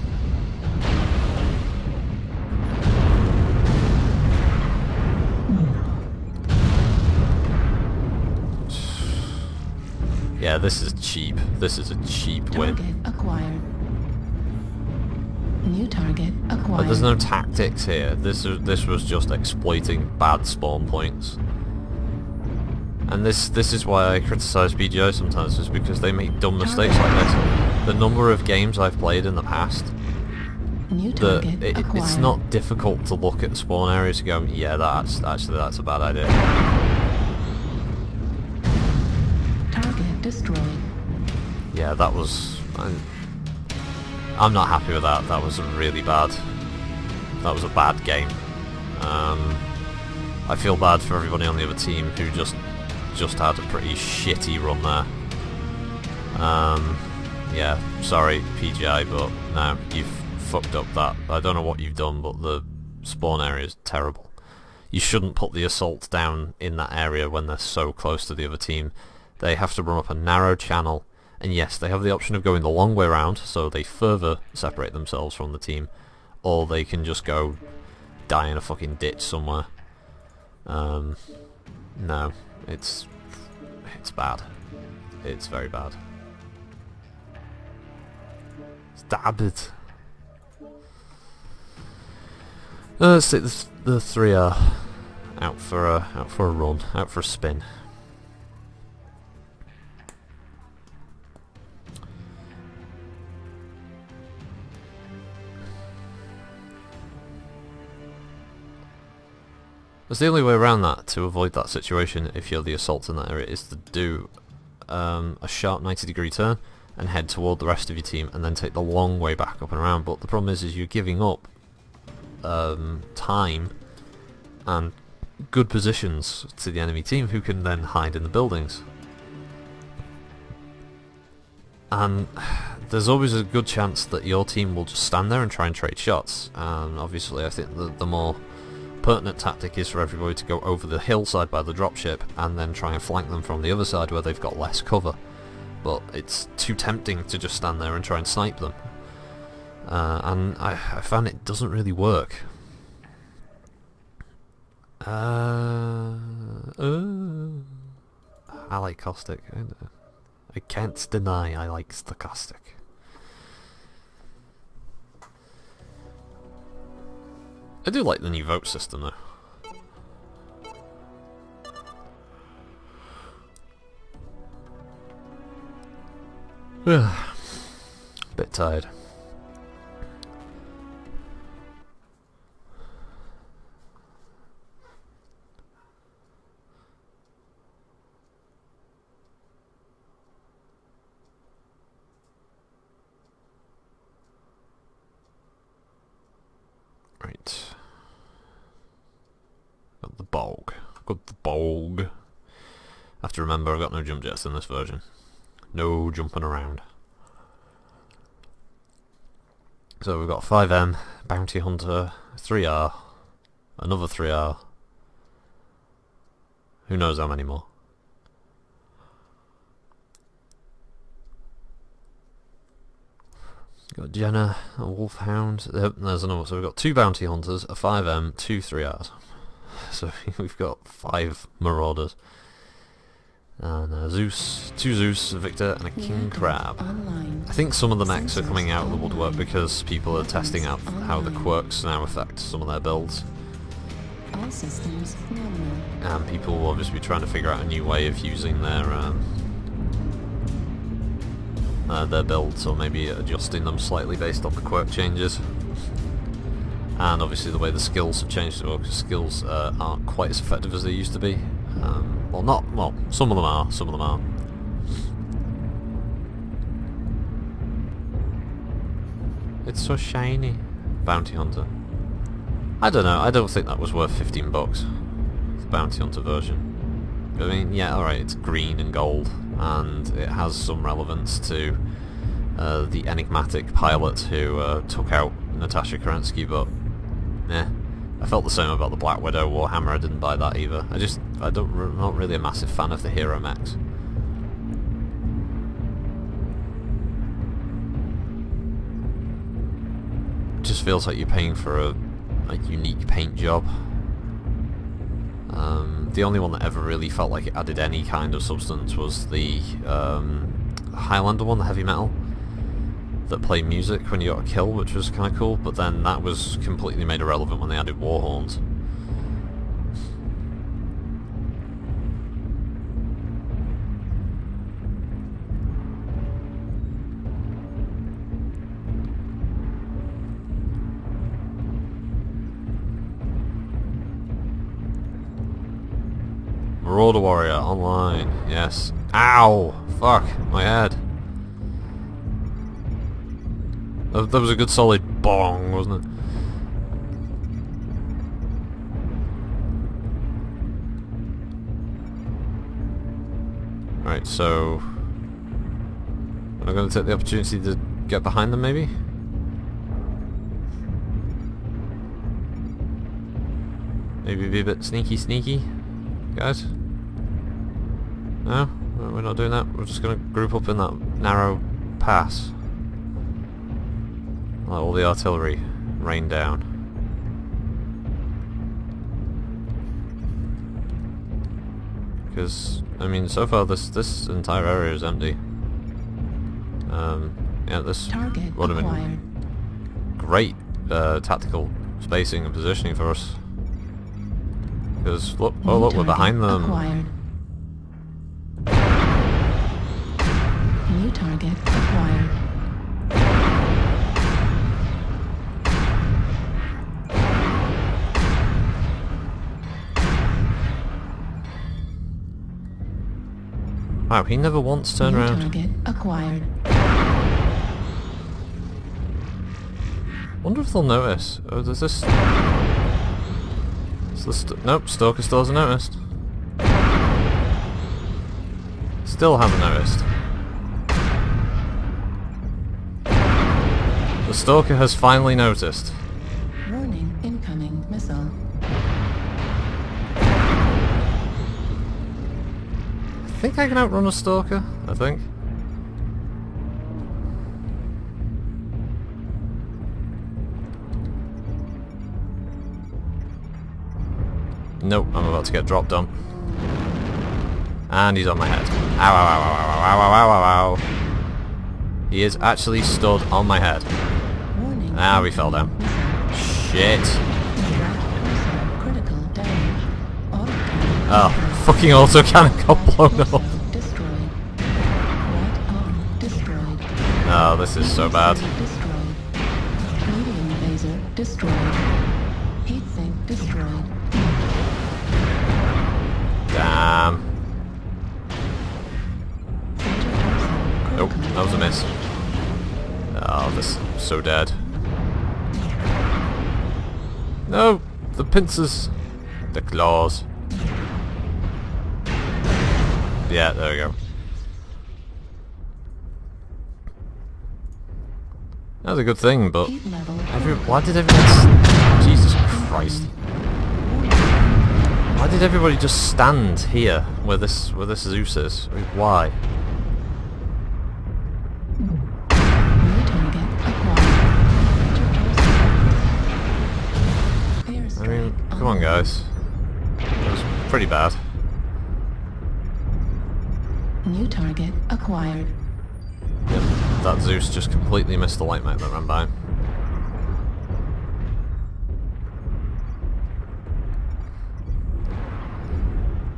Yeah, this is cheap. This is a cheap win. Target acquired. New target acquired. But there's no tactics here. This was just exploiting bad spawn points. And this is why I criticise BGI sometimes, is because they make dumb mistakes like this. The number of games I've played in the past, New target acquired. it's not difficult to look at the spawn areas and go, yeah, that's a bad idea. Target destroyed. Yeah, that was... I'm not happy with that. That was really bad. That was a bad game. I feel bad for everybody on the other team who just had a pretty shitty run there. Yeah, sorry PGI, but no, you've fucked up that. I don't know what you've done, but the spawn area is terrible. You shouldn't put the assault down in that area when they're so close to the other team. They have to run up a narrow channel, and yes, they have the option of going the long way around, so they further separate themselves from the team, or they can just go die in a fucking ditch somewhere. No, it's bad. It's very bad. Stab it. Let's take the 3R out for a run, out for a spin. There's the only way around that, to avoid that situation if you're the assault in that area, is to do a sharp 90-degree turn and head toward the rest of your team and then take the long way back up and around. But the problem is you're giving up time and good positions to the enemy team, who can then hide in the buildings. And there's always a good chance that your team will just stand there and try and trade shots. And obviously I think the more pertinent tactic is for everybody to go over the hillside by the dropship and then try and flank them from the other side where they've got less cover. But it's too tempting to just stand there and try and snipe them. And I found it doesn't really work. I like caustic. I can't deny I like the caustic. I do like the new vote system though. Bit tired. the bog. Got the bog. I have to remember I've got no jump jets in this version. No jumping around. So we've got 5M, Bounty Hunter, 3R, another 3R. Who knows how many more? Got Jenna, a Wolfhound. There's another. So we've got 2 Bounty Hunters, a 5M, 2 3Rs. So we've got 5 Marauders. And a Zeus, 2 Zeus, a Victor, and a King Crab. I think some of the mechs are coming out of the woodwork because people are testing out how the quirks now affect some of their builds. All systems nominal. And people will obviously be trying to figure out a new way of using their builds, or maybe adjusting them slightly based on the quirk changes. And obviously the way the skills have changed as well, because skills aren't quite as effective as they used to be. Well, some of them are, some of them aren't. It's so shiny. Bounty Hunter. I don't know, I don't think that was worth 15 bucks. The Bounty Hunter version. I mean, yeah, alright, it's green and gold, and it has some relevance to the enigmatic pilot who took out Natasha Kerensky, but I felt the same about the Black Widow Warhammer. I didn't buy that either. I'm not really a massive fan of the hero mechs. It just feels like you're paying for a unique paint job. The only one that ever really felt like it added any kind of substance was the Highlander one, the heavy metal, that played music when you got a kill, which was kind of cool, but then that was completely made irrelevant when they added war horns. Marauder Warrior online, yes. Ow! Fuck, my head. That was a good solid bong, wasn't it? Right, so I'm going to take the opportunity to get behind them, maybe? Maybe be a bit sneaky, guys? No? We're not doing that. We're just going to group up in that narrow pass. Let all the artillery rain down. Because, I mean, so far this entire area is empty. Yeah, this would have been great tactical spacing and positioning for us. Because look, oh look, we're behind them. Acquired. New target acquired. Wow, he never once turned around. Target acquired. Wonder if they'll notice. Oh, does this? Nope, Stalker still hasn't noticed. Still haven't noticed. The Stalker has finally noticed. Warning, incoming missile. I think I can outrun a Stalker, I think. Nope, I'm about to get dropped on. And he's on my head. Ow, ow, ow, ow, ow, ow, ow, ow, ow. He is actually stood on my head. Warning. Ah, we fell down. Shit. Critical damage. Oh, fucking autocannon got blown up. Destroyed. Right arm destroyed. Oh, this is so bad. Destroyed. Medium laser destroyed. Heatsink destroyed. Damn. Nope, that was a miss. Oh, this is so dead. No, the pincers. The claws. Yeah, there we go. That was a good thing, but why did everyone? Jesus Christ! Why did everybody just stand here where this Zeus is? I mean, why? I mean, come on, guys. It was pretty bad. New target acquired. Yep, that Zeus just completely missed the light mech that ran by him.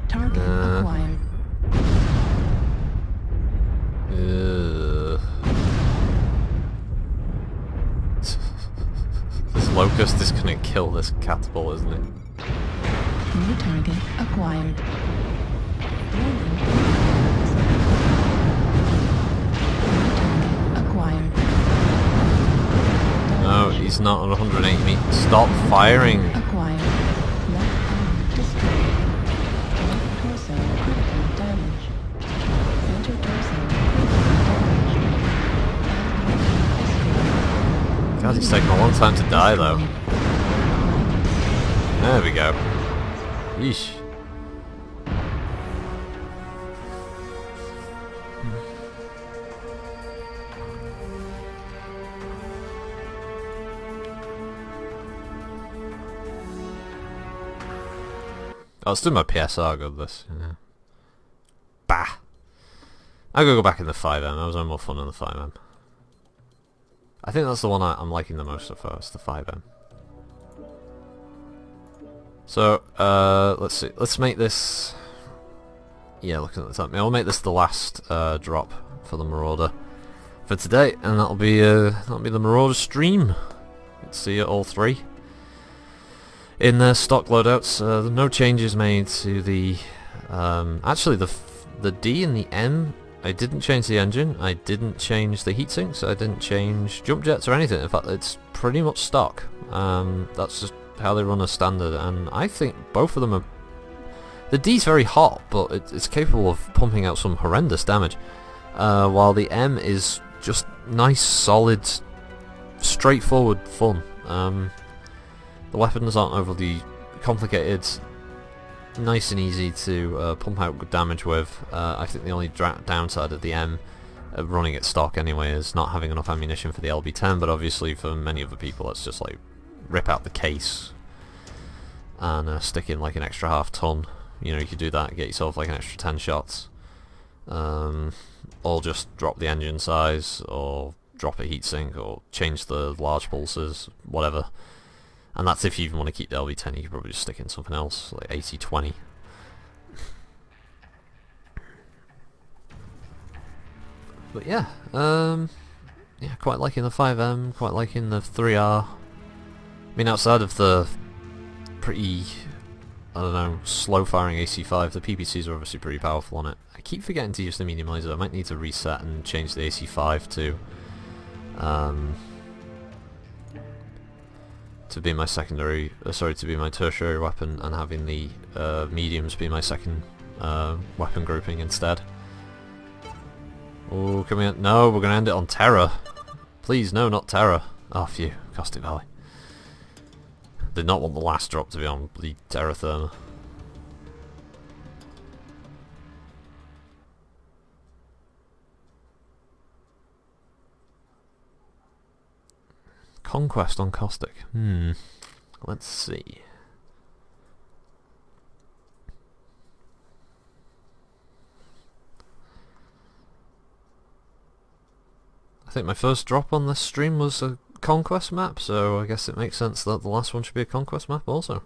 Target acquired. This locust is gonna kill this catapult, isn't it? New target acquired. No, he's not at 180 meters. Stop firing! Acquired. Left arm destroyed. Left torso critical damage. Center torso critical damage. God, he's taking a long time to die, though. There we go. Yeesh. Oh, let's do my PSR good this. Yeah. Bah! I'm gonna go back in the 5M. I was having more fun in the 5M. I think that's the one I'm liking the most so far, it's the 5M. So, let's see. Let's make this... Yeah, looking at the time. I'll make this the last drop for the Marauder for today, and that'll be the Marauder stream. Let's see all three. In the stock loadouts, no changes made to the... actually, the D and the M, I didn't change the engine, I didn't change the heat sinks, I didn't change jump jets or anything. In fact, it's pretty much stock. That's just how they run as standard, and I think both of them are... The D's very hot, but it's capable of pumping out some horrendous damage, while the M is just nice, solid, straightforward fun. The weapons aren't overly complicated, nice and easy to pump out good damage with. I think the only downside of the M, running at stock anyway, is not having enough ammunition for the LB10, but obviously for many other people it's just like rip out the case and stick in like an extra half ton. You know, you could do that, get yourself like an extra 10 shots. Or just drop the engine size, or drop a heatsink, or change the large pulses, whatever. And that's if you even want to keep the LB10, you could probably just stick in something else, like 80-20. But yeah, yeah, quite liking the 5M, quite liking the 3R. I mean, outside of the pretty, I don't know, slow-firing AC5, the PPCs are obviously pretty powerful on it. I keep forgetting to use the medium laser. I might need to reset and change the AC5 to be my secondary, to be my tertiary weapon, and having the mediums be my second weapon grouping instead. Oh, can we? No, we're gonna end it on Terror. Please, no, not Terror. Oh, phew, Caustic Valley. Did not want the last drop to be on the Terra Therma. Conquest on Caustic. Let's see. I think my first drop on this stream was a Conquest map, so I guess it makes sense that the last one should be a Conquest map also.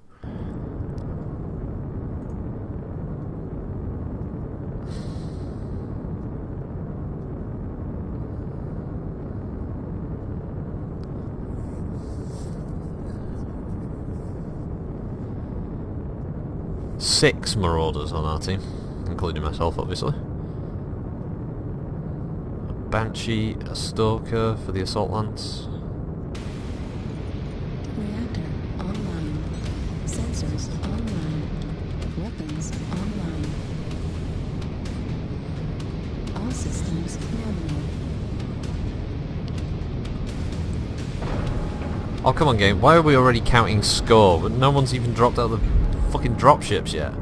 Six Marauders on our team, including myself, obviously. A Banshee, a Stalker for the Assault Lance. Reactor online. Sensors online. systems online. All systems nominal. Oh, come on, game. Why are we already counting score? But no one's even dropped out of the fucking dropships yet.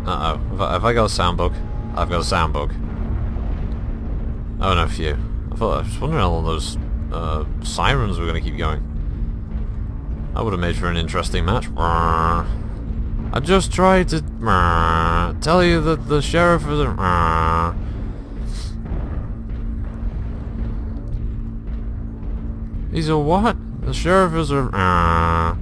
Uh-oh. Have I got a sound bug? I've got a sound bug. Oh no, phew. I was wondering how long those sirens were going to keep going. That would have made for an interesting match. I just tried to tell you that the sheriff is a... He's a what? The sheriff is a...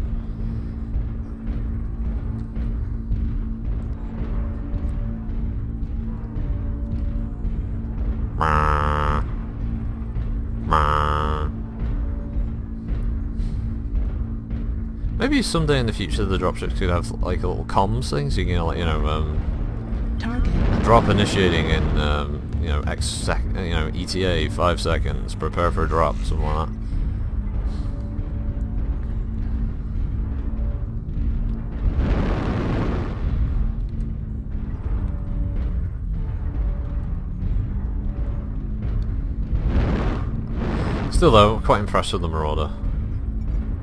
Maybe someday in the future the dropships could have like a little comms thing, so you can, like, you know, Target. drop initiating in, you know, ETA 5 seconds, prepare for a drop, something like that. Still though, quite impressed with the Marauder.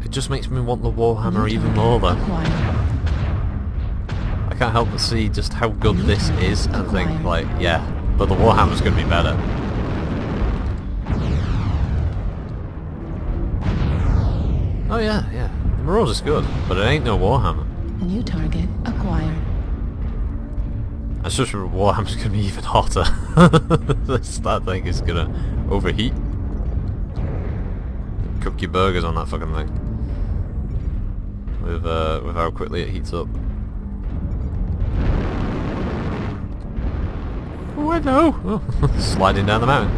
It just makes me want the Warhammer even more though. I can't help but see just how good this is and think, like, yeah, but the Warhammer's gonna be better. Oh yeah, yeah, the Marauder's good, but it ain't no Warhammer. New target acquired. That's just Warhammer's gonna be even hotter. That thing is gonna overheat. Cook your burgers on that fucking thing. With how quickly it heats up. Oh, I know! Oh, sliding down the mountain.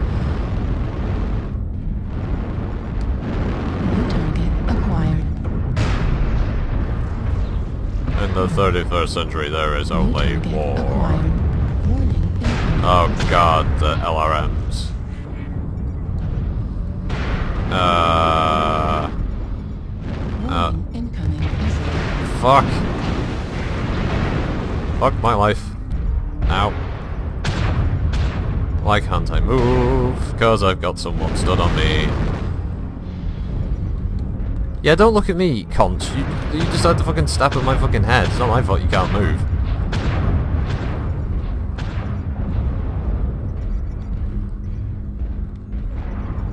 New target acquired. In the 31st century there is only New target war. acquired. Warning incoming. Oh god, the LRMs. Warning incoming missile. Fuck. Fuck my life. Ow. Why can't I move? Because I've got someone stood on me. Yeah, don't look at me, conch. You just had to fucking stab at my fucking head. It's not my fault you can't move.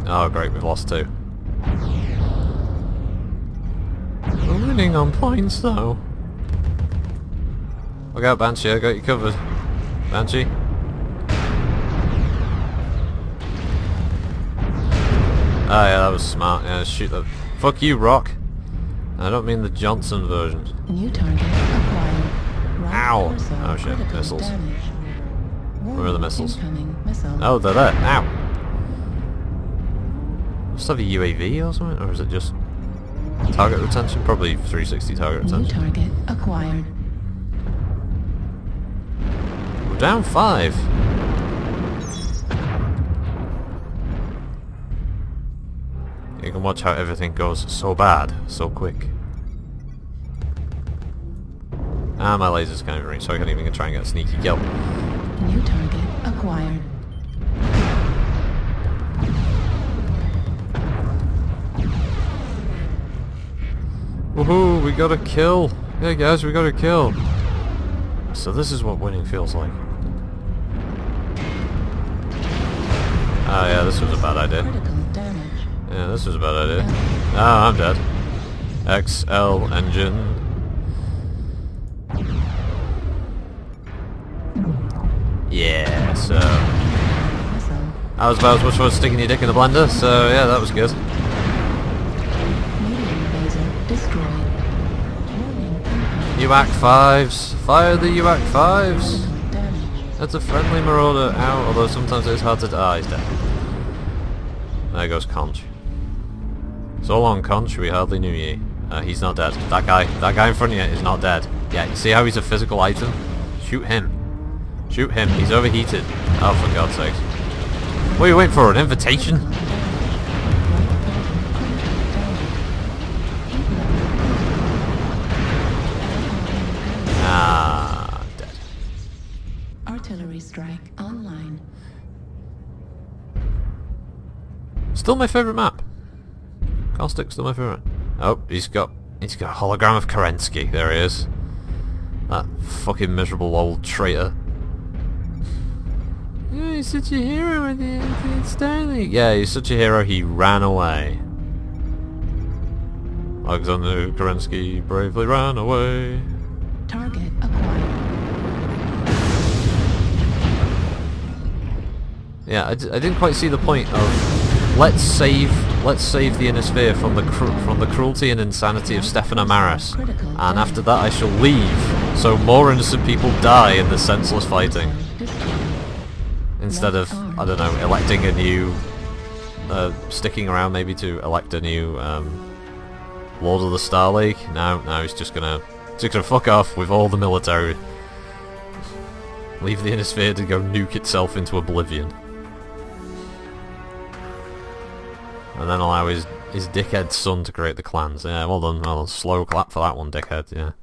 Oh great, we've lost 2. We're winning on points though. Look out, Banshee, I got you covered. Banshee. Oh yeah, that was smart. Yeah, shoot that. Fuck you, Rock. I don't mean the Johnson version. New target acquired. Right Ow! torso Oh shit, critical missiles. damage. Where are the missiles? Incoming missile. Oh, they're there. Ow! Must have a UAV or something, or is it just target retention? Probably 360 target New retention. target acquired. We're down 5. You can watch how everything goes so bad, so quick. Ah, my laser's kind of range, so I can't even try and get a sneaky kill. New target acquired. Woohoo, we got a kill! Yeah guys, we got a kill! So this is what winning feels like. Ah yeah, this was a bad idea. Critical damage. Yeah, this was a bad idea. Ah, I'm dead. XL engine. Yeah, so... Missile. I was about as much fun sticking your dick in the blender, so yeah, that was good. Medium laser destroyed. Warning incoming. UAC 5s! Fire the UAC 5s! Critical damage. That's a friendly Marauder. Ow, although sometimes it's hard to... Ah, he's dead. There goes Conch. So long, Conch, we hardly knew ye. He's not dead. That guy in front of you is not dead. Yeah, you see how he's a physical item? Shoot him. Shoot him, he's overheated. Oh, for God's sake. What are you waiting for, an invitation? Right strike online. Still my favourite map. Caustic's still my favourite. Oh, he's got a hologram of Kerensky. There he is. That fucking miserable old traitor. Oh, he's such a hero at the Stanley. Yeah, he's such a hero, he ran away. Alexander Kerensky bravely ran away. Target acquired. Yeah, I didn't quite see the point of let's save the inner sphere from the cruelty and insanity of Stefan Amaris, and after that I shall leave, so more innocent people die in this senseless fighting. Instead of, I don't know, electing a new, sticking around maybe to elect a new Lord of the Star League. No, he's just gonna fuck off with all the military. Leave the inner sphere to go nuke itself into oblivion. And then allow his dickhead son to create the clans. Yeah, well done. Slow clap for that one, dickhead. Yeah.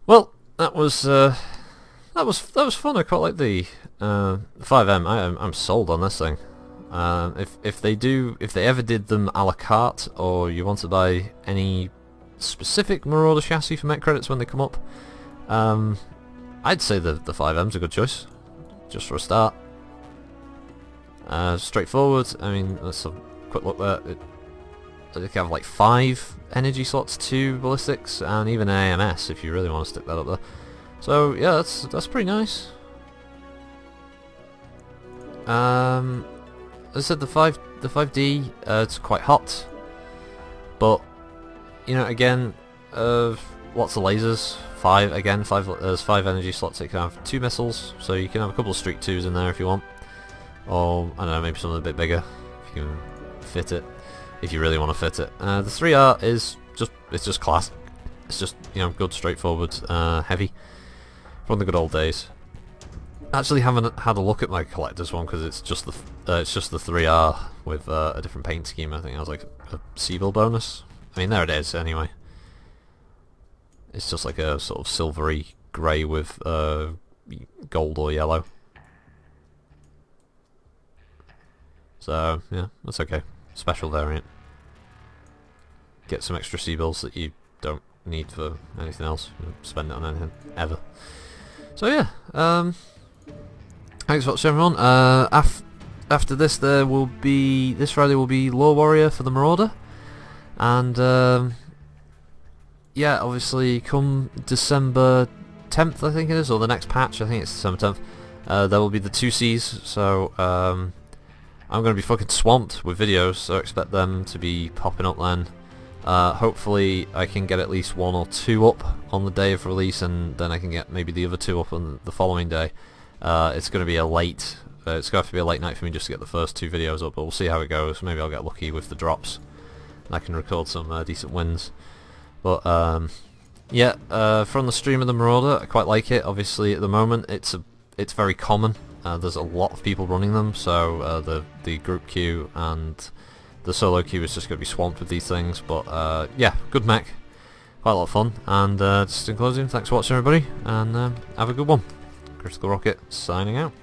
Well, that was fun. I quite like the 5M. I'm sold on this thing. If they ever did them a la carte, or you want to buy any specific Marauder chassis for mech credits when they come up, I'd say the 5M's a good choice, just for a start. Straightforward. I mean, let's have a quick look there. They have like 5 energy slots, 2 ballistics, and even an AMS if you really want to stick that up there. So yeah, that's pretty nice. As I said, the 5D, it's quite hot, but you know, again, lots of lasers. There's 5 energy slots. That you can have 2 missiles, so you can have a couple of Streak 2s in there if you want. Or, I don't know, maybe something a bit bigger, if you can fit it, if you really want to fit it. The 3R is just classic. It's just, you know, good, straightforward, heavy, from the good old days. I actually haven't had a look at my collector's one, because it's just the 3R with a different paint scheme. I think I was like a Seabill bonus. I mean, there it is, anyway. It's just like a sort of silvery grey with gold or yellow. So, yeah, that's okay. Special variant. Get some extra Seabills that you don't need for anything else. You don't spend it on anything, ever. So yeah, thanks for watching everyone. After this this Friday will be Law Warrior for the Marauder. And, yeah, obviously come December 10th, I think it is, or the next patch, I think it's December 10th, there will be the 2Cs, so, I'm going to be fucking swamped with videos, so expect them to be popping up then. Hopefully I can get at least 1 or 2 up on the day of release, and then I can get maybe the other 2 up on the following day. It's going to be it's going to have to be a late night for me just to get the first 2 videos up, but we'll see how it goes. Maybe I'll get lucky with the drops, and I can record some decent wins. But yeah, from the stream of the Marauder, I quite like it. Obviously at the moment it's very common. There's a lot of people running them, so the group queue and the solo queue is just going to be swamped with these things. But yeah, good mech, quite a lot of fun. And just in closing, thanks for watching everybody, and have a good one. Critical Rocket signing out.